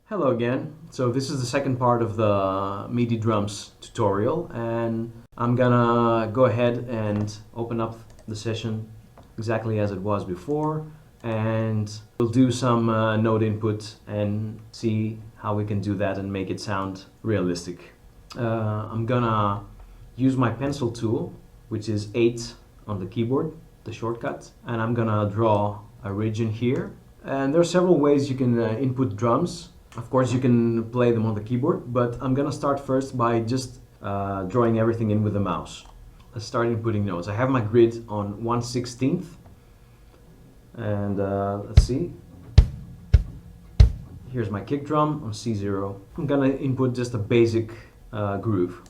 Hello again. So this is the second part of the MIDI drums tutorial, and I'm gonna go ahead and open up the session exactly as it was before, and we'll do some note input and see how we can do that and make it sound realistic. I'm gonna use my pencil tool, which is 8 on the keyboard, the shortcut, and I'm gonna draw a region here. And there are several ways you can input drums. Of course, you can play them on the keyboard, but I'm gonna start first by just drawing everything in with the mouse. Let's start inputting notes. I have my grid on 1/16, and let's see. Here's my kick drum on C0. I'm gonna input just a basic groove.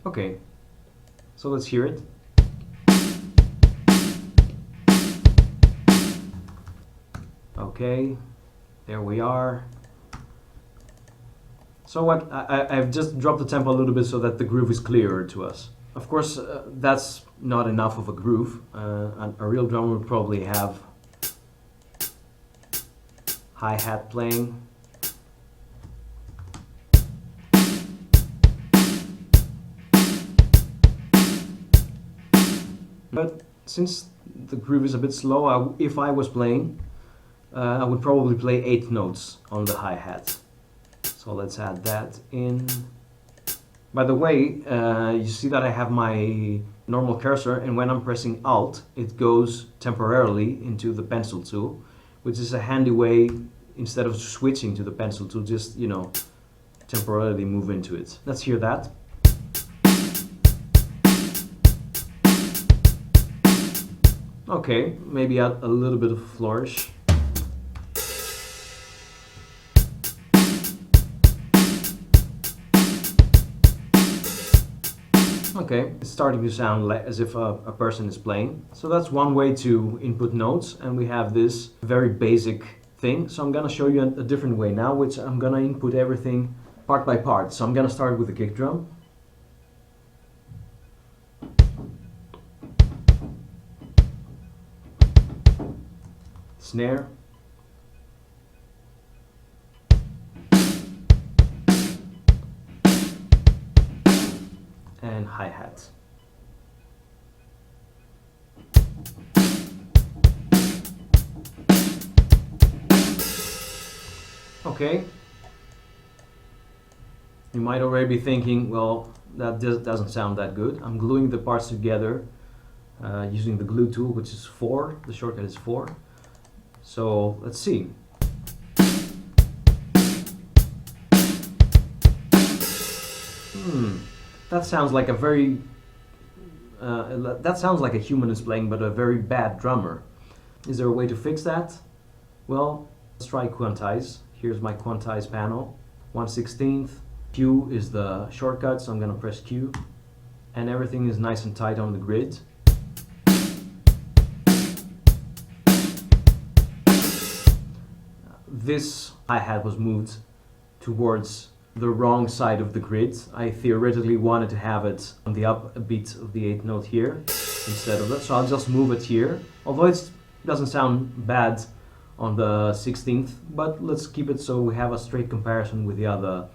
Okay, so let's hear it. Okay, there we are. So what, I've just dropped the tempo a little bit so that the groove is clearer to us. Of course, that's not enough of a groove. A real drummer would probably have hi-hat playing. But since the groove is a bit slow, if I was playing, I would probably play 8 notes on the hi-hat. So let's add that in. By the way, you see that I have my normal cursor, and when I'm pressing Alt, it goes temporarily into the pencil tool, which is a handy way, instead of switching to the pencil tool, just, you know, temporarily move into it. Let's hear that. Okay, maybe add a little bit of flourish. Okay, it's starting to sound like as if a person is playing. So that's one way to input notes, and we have this very basic thing. So I'm gonna show you a different way now, which I'm gonna input everything part by part. So I'm gonna start with the kick drum. Snare, and hi-hat. Okay, you might already be thinking, well, that doesn't sound that good. I'm gluing the parts together using the glue tool, which is 4. The shortcut is 4. So let's see. That sounds like a very that sounds like a human is playing, but a very bad drummer. Is there a way to fix that? Well, let's try quantize. Here's my quantize panel. 1/16. Q is the shortcut, so I'm gonna press Q, and everything is nice and tight on the grid. This hi-hat was moved towards the wrong side of the grid. I theoretically wanted to have it on the upbeat of the 8th note here instead of that, so I'll just move it here. Although it doesn't sound bad on the 16th, but let's keep it so we have a straight comparison with the other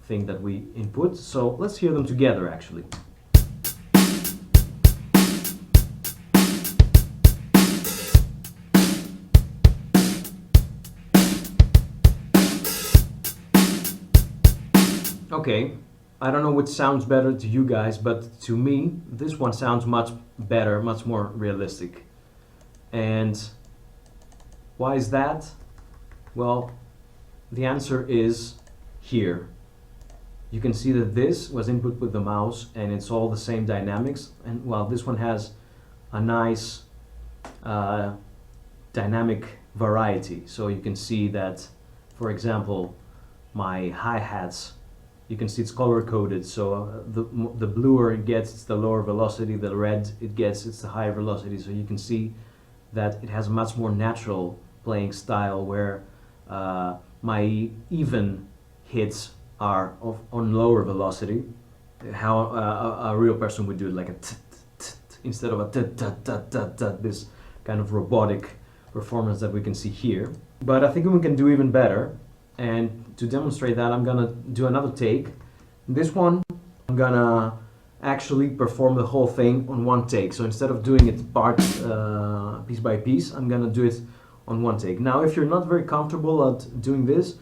thing that we input. So let's hear them together actually. Okay, I don't know which sounds better to you guys, but to me, this one sounds much better, much more realistic. And why is that? Well, the answer is here. You can see that this was input with the mouse, and it's all the same dynamics. And well, this one has a nice dynamic variety. So you can see that, for example, my hi-hats, you can see it's color coded, so the bluer it gets, it's the lower velocity, the red it gets, it's the higher velocity. So you can see that it has a much more natural playing style, where my even hits on lower velocity, how a real person would do it, like a t t t instead of a t t t t t, this kind of robotic performance that we can see here. But I think we can do even better, and to demonstrate that, I'm gonna do another take. This one, I'm gonna actually perform the whole thing on one take. So instead of doing it piece by piece, I'm gonna do it on one take. Now, if you're not very comfortable at doing this,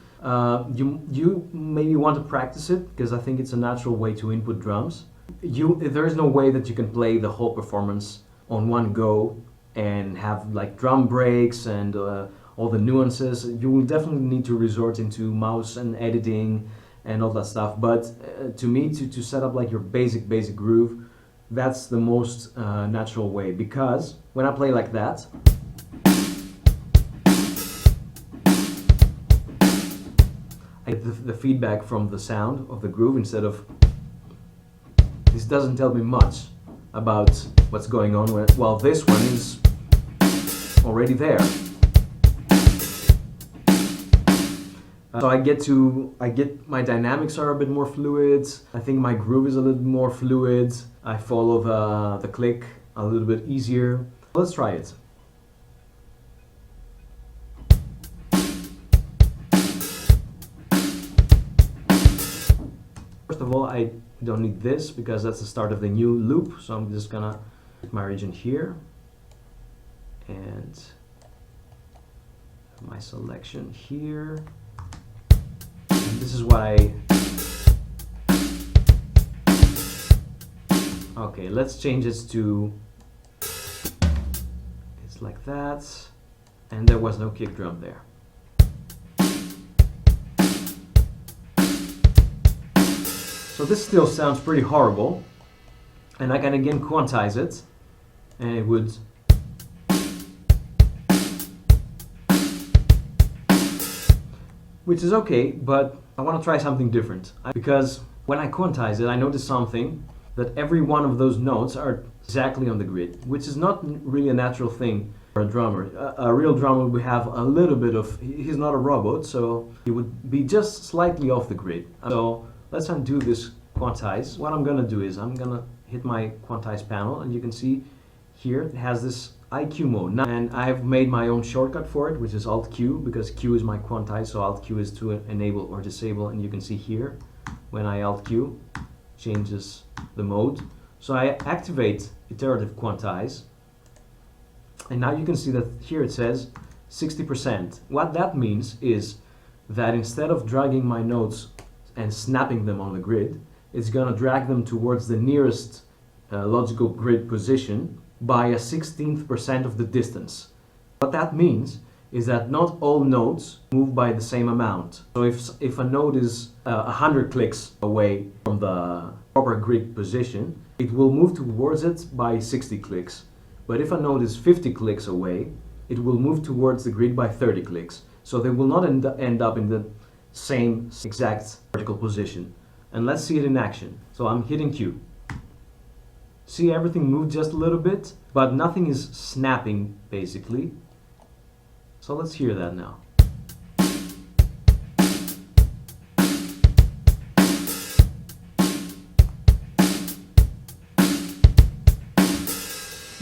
you maybe want to practice it, because I think it's a natural way to input drums. There is no way that you can play the whole performance on one go and have like drum breaks and all the nuances. You will definitely need to resort into mouse and editing and all that stuff. But to me, to set up like your basic groove, that's the most natural way, because when I play like that, I get the feedback from the sound of the groove instead of... This doesn't tell me much about what's going on, while this one is already there. So I get my dynamics are a bit more fluid. I think my groove is a little more fluid. I follow the click a little bit easier. Let's try it. First of all, I don't need this because that's the start of the new loop. So I'm just gonna put my region here and my selection here. And this is what okay, let's change this to, it's like that, and there was no kick drum there. So this still sounds pretty horrible, and I can again quantize it, and it would which is okay, but I want to try something different. Because when I quantize it, I notice something, that every one of those notes are exactly on the grid, which is not really a natural thing for a drummer. A real drummer would have a little bit of, he's not a robot, so he would be just slightly off the grid. So let's undo this quantize. What I'm gonna do is I'm gonna hit my quantize panel, and you can see here it has this IQ mode now, and I've made my own shortcut for it, which is Alt Q, because Q is my quantize, so Alt Q is to enable or disable, and you can see here when I Alt Q changes the mode. So I activate Iterative Quantize, and now you can see that here it says 60%. What that means is that instead of dragging my notes and snapping them on the grid, it's gonna drag them towards the nearest logical grid position by a 16th% of the distance. What that means is that not all notes move by the same amount. So if a note is 100 clicks away from the proper grid position, it will move towards it by 60 clicks. But if a note is 50 clicks away, it will move towards the grid by 30 clicks. So they will not end up in the same exact vertical position. And let's see it in action. So I'm hitting Q. See, everything moved just a little bit, but nothing is snapping, basically. So let's hear that now.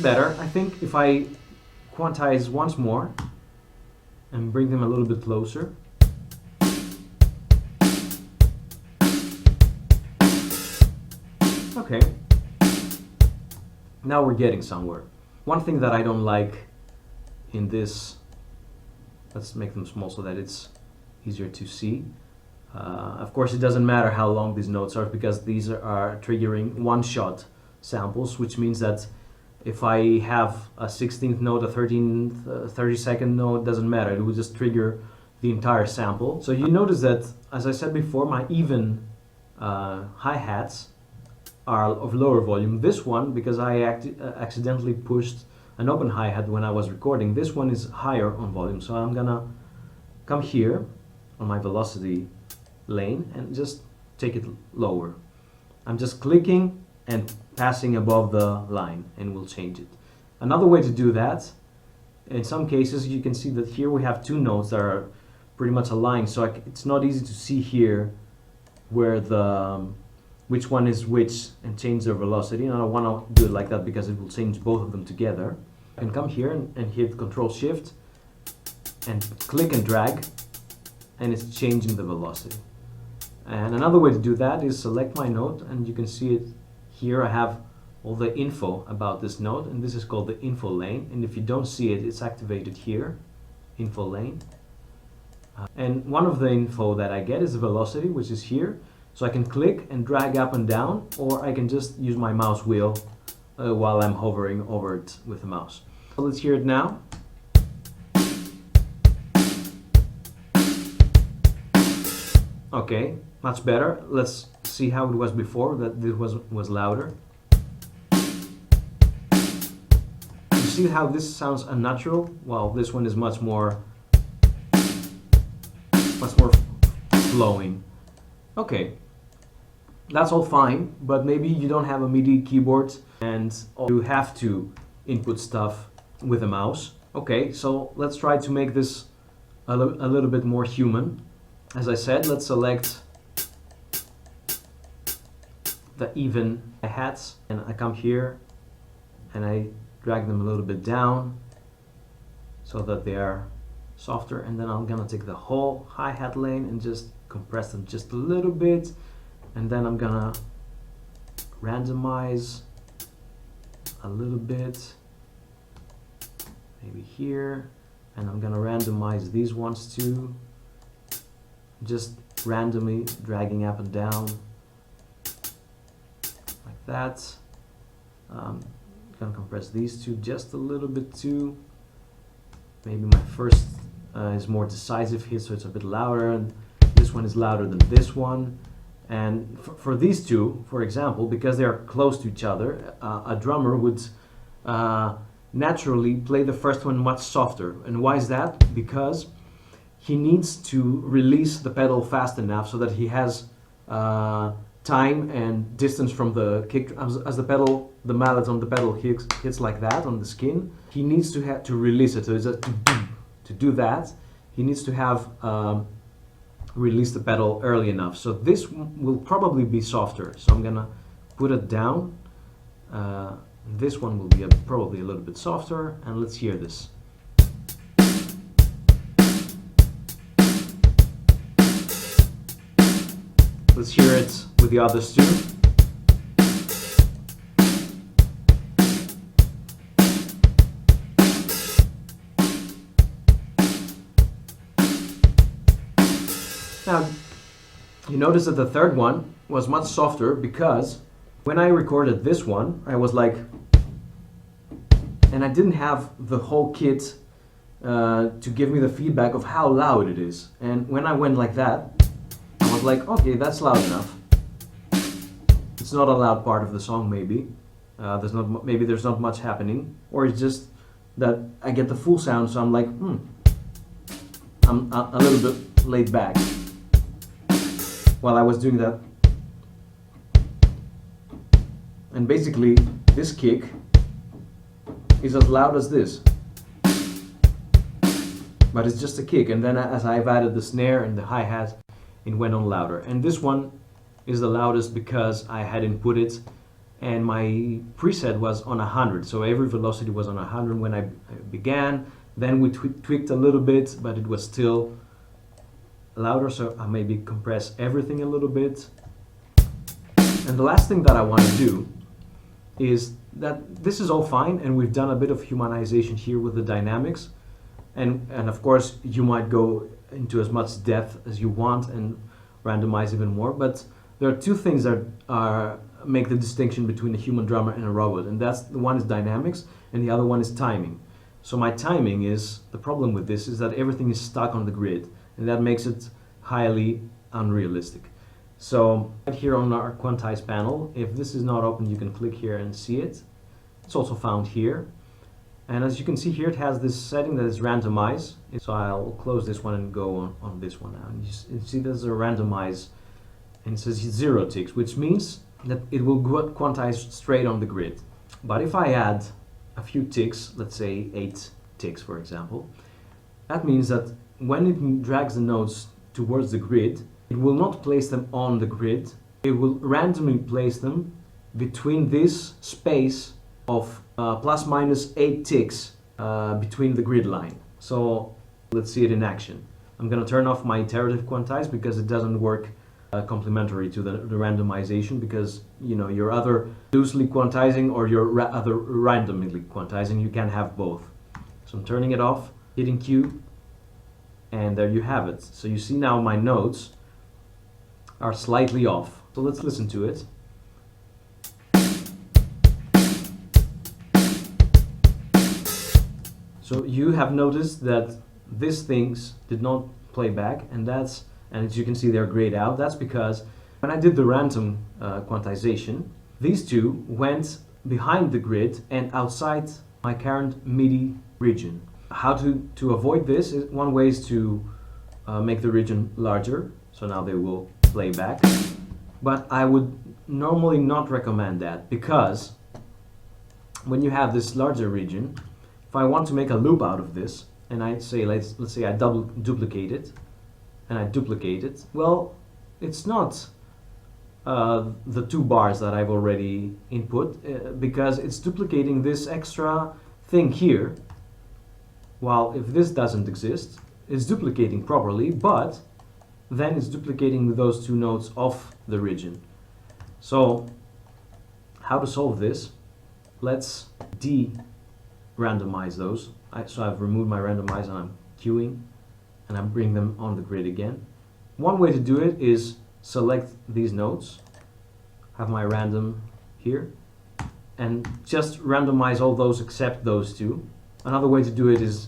Better. I think if I quantize once more and bring them a little bit closer. Okay. Now we're getting somewhere. One thing that I don't like in this, let's make them small so that it's easier to see. Of course, it doesn't matter how long these notes are, because these are triggering one-shot samples, which means that if I have a 16th note, a 13th, 32nd note, doesn't matter. It will just trigger the entire sample. So you notice that, as I said before, my even hi-hats are of lower volume. This one, because I accidentally pushed an open hi-hat when I was recording, this one is higher on volume. So I'm gonna come here on my velocity lane and just take it lower. I'm just clicking and passing above the line, and we'll change it. Another way to do that, in some cases you can see that here we have two notes that are pretty much aligned, so it's not easy to see here where the which one is which and change their velocity, and I don't want to do it like that because it will change both of them together. I can come here and hit Control Shift and click and drag, and it's changing the velocity. And another way to do that is select my note, and you can see it here. I have all the info about this note, and this is called the info lane, and if you don't see it, it's activated here, info lane. And one of the info that I get is the velocity, which is here. So I can click and drag up and down, or I can just use my mouse wheel while I'm hovering over it with the mouse. So let's hear it now. Okay, much better. Let's see how it was before, that this was louder. You see how this sounds unnatural? Well, this one is much more flowing. Okay, that's all fine, but maybe you don't have a MIDI keyboard and you have to input stuff with a mouse. Okay, so let's try to make this a little bit more human. As I said, let's select the even hi-hats, and I come here and I drag them a little bit down so that they are softer, and then I'm gonna take the whole hi-hat lane and just compress them just a little bit, and then I'm gonna randomize a little bit, maybe here, and I'm gonna randomize these ones too, just randomly dragging up and down like that. Gonna compress these two just a little bit too. Maybe my first is more decisive here, so it's a bit louder, and this one is louder than this one. And for these two, for example, because they are close to each other, a drummer would naturally play the first one much softer. And why is that? Because he needs to release the pedal fast enough so that he has time and distance from the kick. As the mallet on the pedal hits like that on the skin, he needs to release it. So it's to do that, he needs to have release the pedal early enough. So this will probably be softer. So I'm gonna put it down. This one will be probably a little bit softer, and let's hear this. Let's hear it with the others too. Now, you notice that the third one was much softer because when I recorded this one, I was like, and I didn't have the whole kit to give me the feedback of how loud it is. And when I went like that, I was like, okay, that's loud enough. It's not a loud part of the song, maybe. Maybe there's not much happening, or it's just that I get the full sound, so I'm like, I'm a little bit laid back while I was doing that. And basically, this kick is as loud as this, but it's just a kick. And then as I've added the snare and the hi-hat, it went on louder. And this one is the loudest because I had input it and my preset was on 100. So every velocity was on 100 when I began. Then we tweaked a little bit, but it was still louder. So I maybe compress everything a little bit. And the last thing that I want to do is that this is all fine, and we've done a bit of humanization here with the dynamics. And of course, you might go into as much depth as you want and randomize even more, but there are two things that make the distinction between a human drummer and a robot, and that's the one is dynamics and the other one is timing. So my timing is, the problem with this is that everything is stuck on the grid, and that makes it highly unrealistic. So right here on our quantize panel, if this is not open, you can click here and see it. It's also found here. And as you can see here, it has this setting that is randomize. So I'll close this one and go on this one now. And you see there's a randomize, and it says 0 ticks, which means that it will quantize straight on the grid. But if I add a few ticks, let's say 8 ticks for example, that means that when it drags the notes towards the grid, it will not place them on the grid. It will randomly place them between this space of plus minus 8 ticks between the grid line. So let's see it in action. I'm going to turn off my iterative quantize because it doesn't work complementary to the randomization, because you know, you're either loosely quantizing or you're other randomly quantizing. You can't have both. So I'm turning it off, hitting Q, and there you have it. So you see now my notes are slightly off. So let's listen to it. So you have noticed that these things did not play back, and as you can see, they're grayed out. That's because when I did the random quantization, these two went behind the grid and outside my current MIDI region. How to avoid this is, one way is to make the region larger, so now they will play back. But I would normally not recommend that, because when you have this larger region, if I want to make a loop out of this, and I say, let's say I duplicate it, and I duplicate it, well, it's not the 2 bars that I've already input, because it's duplicating this extra thing here, while if this doesn't exist, it's duplicating properly, but then it's duplicating those 2 notes off the region. So how to solve this? Let's de-randomize those. So I've removed my randomize and I'm queuing, and I bring them on the grid again. One way to do it is select these notes, have my random here, and just randomize all those except those 2. Another way to do it is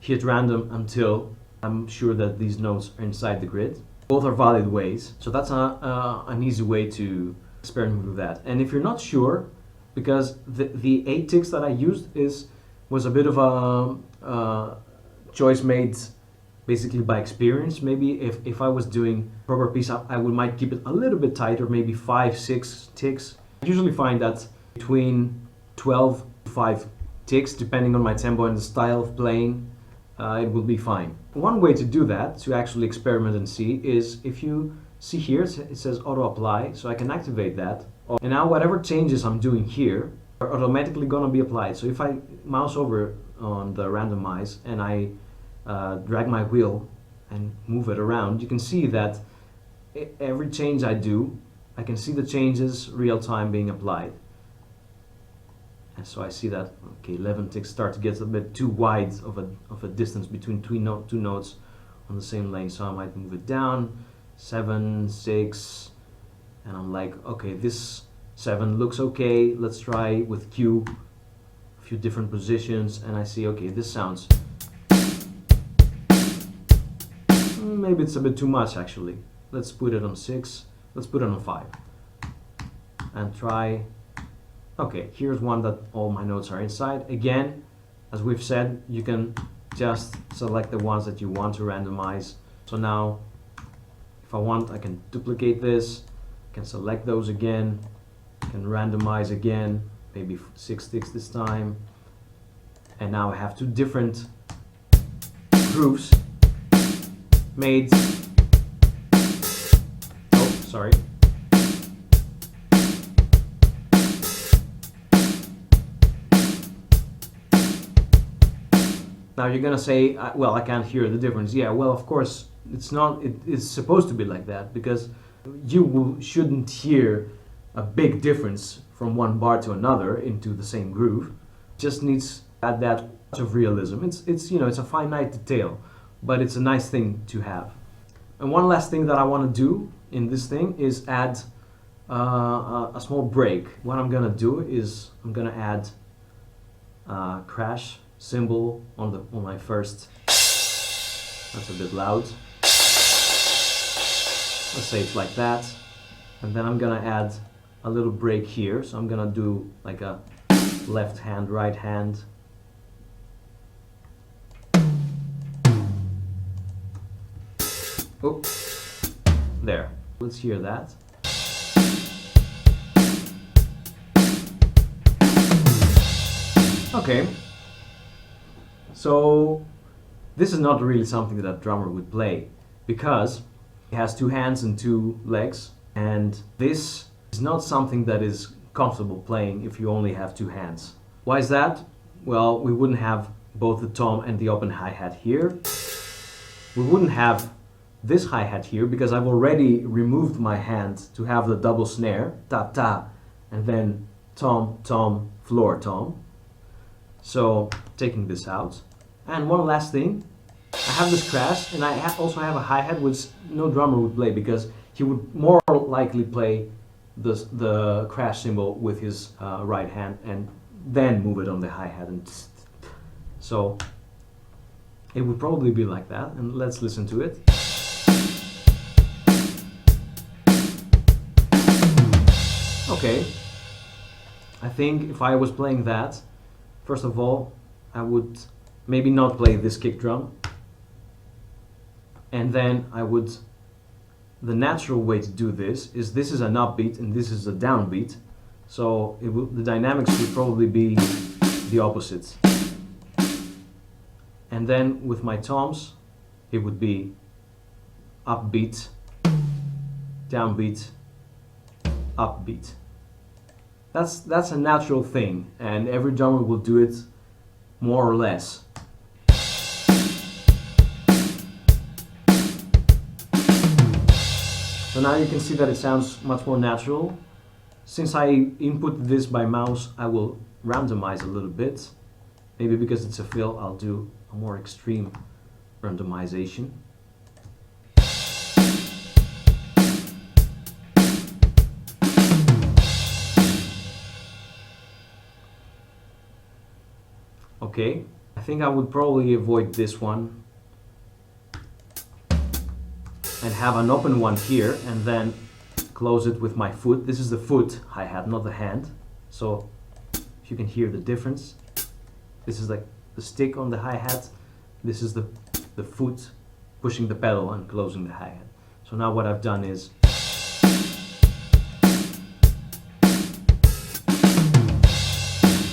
hit random until I'm sure that these notes are inside the grid. Both are valid ways, so that's an easy way to experiment with that. And if you're not sure, because the 8 ticks that I used was a bit of a choice made basically by experience. Maybe if I was doing a proper piece, I might keep it a little bit tighter, maybe 5-6 ticks. I usually find that between 12 to 5 ticks, depending on my tempo and the style of playing, it will be fine. One way to do that, to actually experiment and see, is if you see here, it says auto apply, so I can activate that. And now whatever changes I'm doing here are automatically going to be applied. So if I mouse over on the randomize and I drag my wheel and move it around, you can see that every change I do, I can see the changes real time being applied. And so I see that, okay, 11 ticks start to get a bit too wide of a distance between two notes on the same lane, so I might move it down, 7, 6, and I'm like, okay, this 7 looks okay, let's try with Q, a few different positions, and I see, okay, this sounds, maybe it's a bit too much actually. Let's put it on 6, let's put it on 5, and try. Okay, here's one that all my notes are inside. Again, as we've said, you can just select the ones that you want to randomize. So now, if I want, I can duplicate this, can select those again, can randomize again, maybe 6 ticks this time. And now I have 2 different grooves made. Oh, sorry. Now you're gonna say, well, I can't hear the difference. Yeah, well, of course, it's not. It's supposed to be like that, because you shouldn't hear a big difference from one bar to another into the same groove. It just needs to add that touch of realism. It's you know, it's a finite detail, but it's a nice thing to have. And one last thing that I want to do in this thing is add a small break. What I'm gonna do is I'm gonna add crash symbol on my first. That's a bit loud. Let's say it's like that, and then I'm gonna add a little break here. So I'm gonna do like a left hand, right hand. Oh, there. Let's hear that. Okay. So this is not really something that a drummer would play, because has two hands and two legs, and this is not something that is comfortable playing if you only have two hands. Why is that? Well, we wouldn't have both the tom and the open hi-hat here. We wouldn't have this hi-hat here because I've already removed my hand to have the double snare, ta-ta, and then tom, tom, floor, tom. So taking this out. And one last thing, I have this crash, and I also have a hi-hat which no drummer would play because he would more likely play the crash cymbal with his right hand and then move it on the hi-hat. And so it would probably be like that, and let's listen to it. Okay, I think if I was playing that, first of all, I would maybe not play this kick drum, and then I would, the natural way to do this is an upbeat and this is a downbeat, so the dynamics would probably be the opposites. And then with my toms, it would be upbeat, downbeat, upbeat. That's a natural thing, and every drummer will do it more or less. So now you can see that it sounds much more natural. Since I input this by mouse, I will randomize a little bit. Maybe because it's a fill, I'll do a more extreme randomization. Okay, I think I would probably avoid this one and have an open one here and then close it with my foot. This is the foot hi-hat, not the hand. So if you can hear the difference, this is like the stick on the hi-hat. This is the foot pushing the pedal and closing the hi-hat. So now what I've done is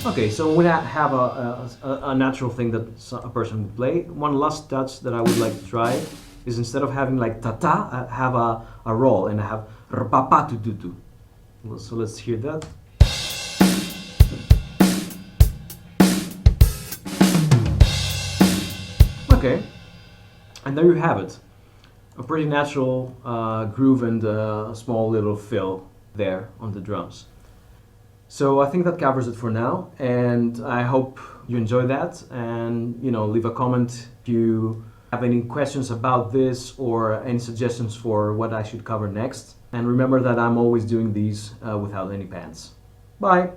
okay, so we have a natural thing that a person would play. One last touch that I would like to try is instead of having like ta-ta, I have a roll and I have r-pa-pa-tu-tu-tu. So let's hear that. Okay, and there you have it. A pretty natural groove and a small little fill there on the drums. So I think that covers it for now, and I hope you enjoy that, and leave a comment if you have any questions about this or any suggestions for what I should cover next. And remember that I'm always doing these without any pants. Bye!